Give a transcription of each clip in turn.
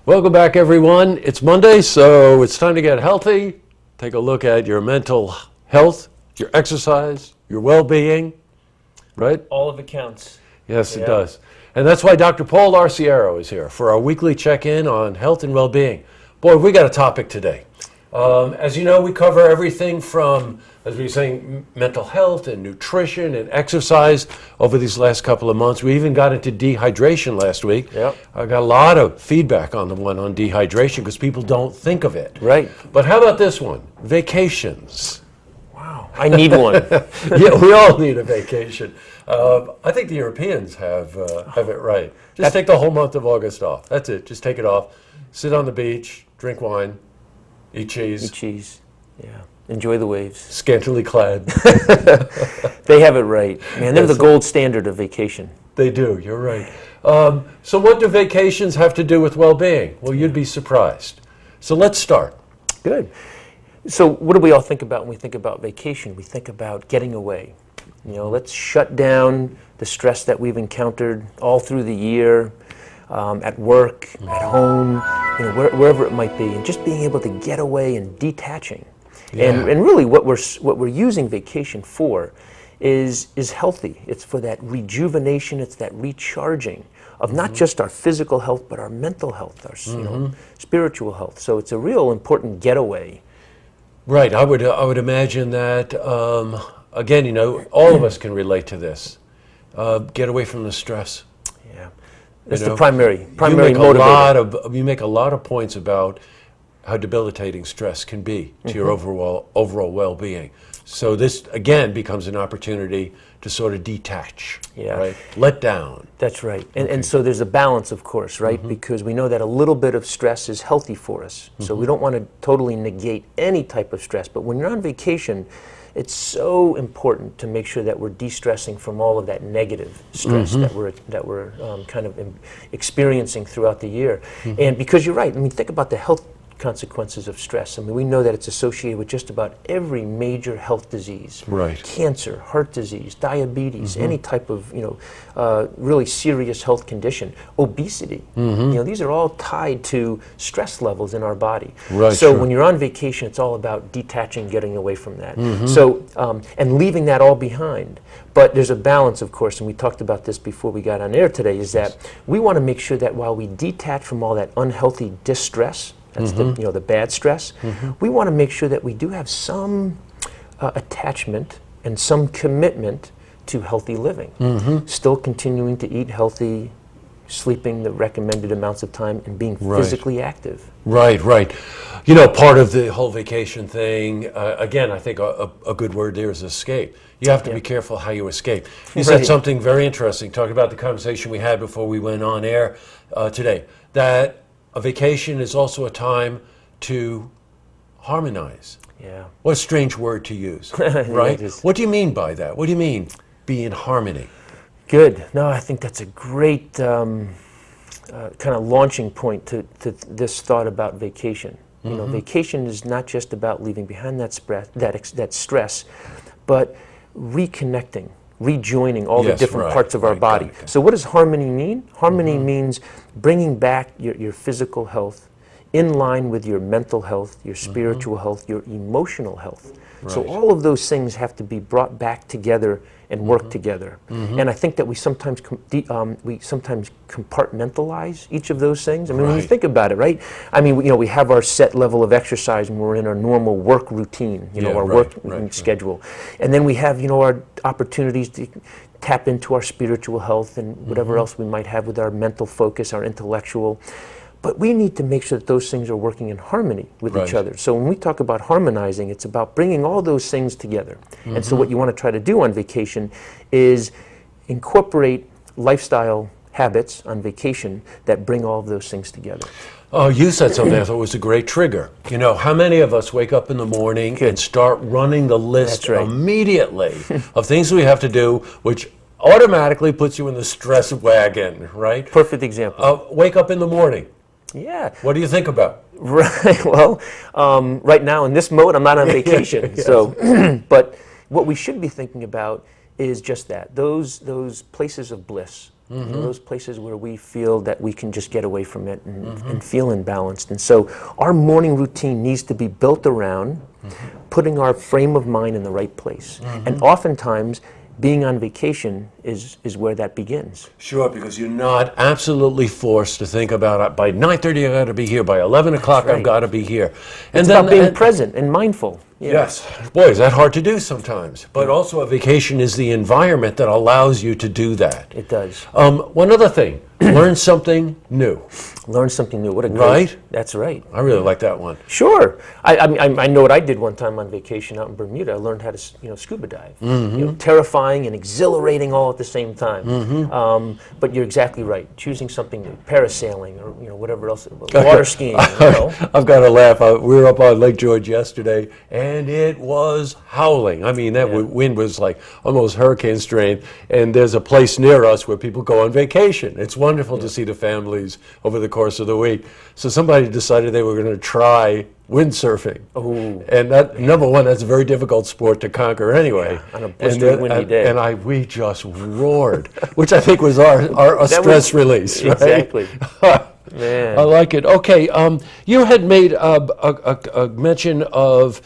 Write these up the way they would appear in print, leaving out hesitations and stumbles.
Welcome back, everyone. It's Monday, so it's time to get healthy. Take a look at your mental health, your exercise, your well-being, right? All of it counts. Yes, it does. And that's why Dr. Paul Arciero is here for our weekly check-in on health and well-being. Boy, we got a topic today. As you know, we cover everything from, as we were saying, mental health and nutrition and exercise over these last couple of months. We even got into dehydration last week. Yep. I got a lot of feedback on the one on dehydration because people don't think of it. Right. But how about this one? Vacations. Wow. I need one. Yeah, we all need a vacation. I think the Europeans have it right. Just take the whole month of August off. That's it. Just take it off. Sit on the beach, drink wine, eat cheese. Eat cheese. Yeah. Enjoy the waves. Scantily clad. They have it right. Man, they're the gold standard of vacation. They do. You're right. So what do vacations have to do with well-being? Well, you'd be surprised. So let's start. Good. So what do we all think about when we think about vacation? We think about getting away. You know, let's shut down the stress that we've encountered all through the year, at work, at home, you know, wherever it might be, and just being able to get away and detaching. Yeah. And really what we're using vacation for is healthy. It's for that rejuvenation, it's that recharging of not just our physical health, but our mental health, our you know, spiritual health. So it's a real important getaway. Right. I would imagine that, again, you know, all of us can relate to this. Get away from the stress. Yeah. It's You know, the primary you make motivator. you make a lot of points about how debilitating stress can be to your overall well-being. So this again becomes an opportunity to sort of detach, right? Let down. That's right. And so there's a balance, of course, right? Because we know that a little bit of stress is healthy for us. So we don't want to totally negate any type of stress. But when you're on vacation, it's so important to make sure that we're de-stressing from all of that negative stress that we're kind of experiencing throughout the year. And because you're right, I mean, think about the health consequences of stress. I mean, we know that it's associated with just about every major health disease. Right. Cancer, heart disease, diabetes, any type of, you know, really serious health condition, obesity. You know, these are all tied to stress levels in our body. Right, so sure. when you're on vacation, it's all about detaching, getting away from that. So, and leaving that all behind. But there's a balance, of course, and we talked about this before we got on air today, is that we want to make sure that while we detach from all that unhealthy distress, that's the, you know, the bad stress, we want to make sure that we do have some attachment and some commitment to healthy living. Still continuing to eat healthy, sleeping the recommended amounts of time, and being physically active. Right, right. You know, part of the whole vacation thing, again, I think a good word there is escape. You have to be careful how you escape. You said something very interesting, talking about the conversation we had before we went on air today, that a vacation is also a time to harmonize. Yeah. What a strange word to use, right? What do you mean by that? What do you mean, be in harmony? Good. No, I think that's a great kind of launching point to this thought about vacation. You know, vacation is not just about leaving behind that stress, but reconnecting, rejoining all the different parts of our body. So what does harmony mean? Harmony means bringing back your physical health in line with your mental health, your spiritual health, your emotional health. So all of those things have to be brought back together and work together. And I think that we sometimes compartmentalize each of those things. I mean, when you think about it, right? I mean, you know, we have our set level of exercise when we're in our normal work routine, you know, our work schedule. And then we have, you know, our opportunities to tap into our spiritual health and whatever else we might have with our mental focus, our intellectual. But we need to make sure that those things are working in harmony with each other. So when we talk about harmonizing, it's about bringing all those things together. And so what you want to try to do on vacation is incorporate lifestyle habits on vacation that bring all of those things together. Oh, you said something I thought was a great trigger. You know, how many of us wake up in the morning and start running the list immediately of things we have to do, which automatically puts you in the stress wagon, right? Perfect example. Wake up in the morning. Yeah. What do you think about? Right. Well, right now in this mode, I'm not on vacation. So, but what we should be thinking about is just that, those places of bliss, You know, those places where we feel that we can just get away from it and feel imbalanced. And so our morning routine needs to be built around putting our frame of mind in the right place. And oftentimes, being on vacation is where that begins. Sure, because you're not absolutely forced to think about, by 9:30 I got to be here, by 11 o'clock I've got to be here. And it's about being present and mindful. Yes. Boy, is that hard to do sometimes. But also a vacation is the environment that allows you to do that. It does. One other thing, learn something new. Learn something new. What a great... Right? That's right. I really like that one. Sure. I know what I did one time on vacation out in Bermuda. I learned how to scuba dive. You know, terrifying and exhilarating all at the same time. But you're exactly right. Choosing something new, parasailing or whatever else, water skiing. I've got to laugh. We were up on Lake George yesterday, and it was howling. I mean, that wind was like almost hurricane strength. And there's a place near us where people go on vacation. It's wonderful to see the families over the course of the week. So somebody decided they were going to try windsurfing. And that, number one, that's a very difficult sport to conquer anyway. On a blistering windy day. And we just roared, which I think was our stress release. Right? Exactly. Man. I like it. Okay, you had made a mention of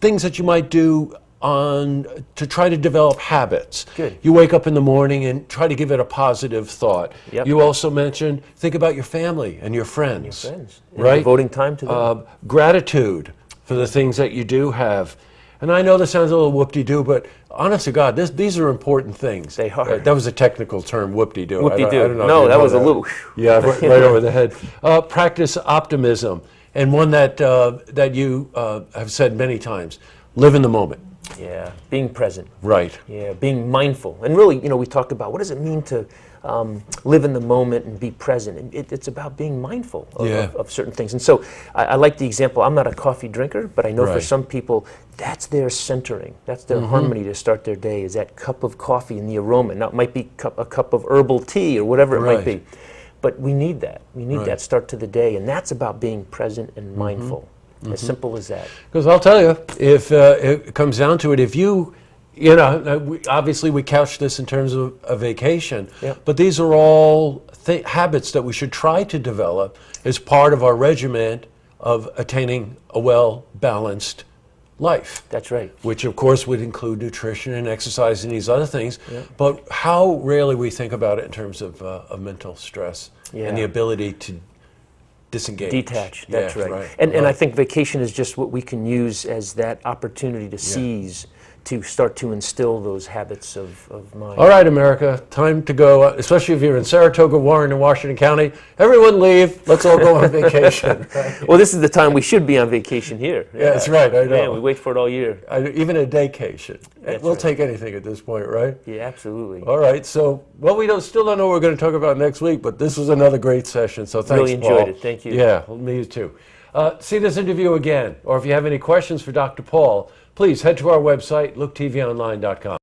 things that you might do to try to develop habits. Good. You wake up in the morning and try to give it a positive thought. Yep. You also mentioned think about your family and your friends. Right? Devoting time to them. Gratitude for the things that you do have. And I know this sounds a little whoop-de-doo, but honest to God, these are important things. They are. That was a technical term, whoop-de-doo. Whoop-de-doo. I don't know No, that was a little... Yeah, right over the head. Practice optimism, and one that you have said many times, live in the moment. Yeah, being present. Right. Yeah, being mindful. And really, we talked about what does it mean to live in the moment and be present. It's about being mindful of certain things. And so I like the example. I'm not a coffee drinker, but I know for some people, that's their centering. That's their harmony to start their day, is that cup of coffee and the aroma. Now, it might be a cup of herbal tea or whatever it might be. But we need that. We need that start to the day. And that's about being present and mindful. As simple as that. Because I'll tell you, if it comes down to it, if obviously we couch this in terms of a vacation, but these are all habits that we should try to develop as part of our regimen of attaining a well-balanced life. That's right. Which, of course, would include nutrition and exercise and these other things. But how rarely we think about it in terms of mental stress and the ability to disengage. Detach, that's right. And I think vacation is just what we can use as that opportunity to seize, to start to instill those habits of mind. All right, America, time to go, especially if you're in Saratoga, Warren, and Washington County. Everyone leave. Let's all go on vacation. Well, this is the time we should be on vacation here. Yeah, that's right, I know. Man, we wait for it all year. Even a daycation. We'll take anything at this point, right? Yeah, absolutely. All right, so, well, we still don't know what we're going to talk about next week, but this was another great session, so thanks, really enjoyed it. Thank you. Yeah, me too. See this interview again, or if you have any questions for Dr. Paul, please head to our website, looktvonline.com.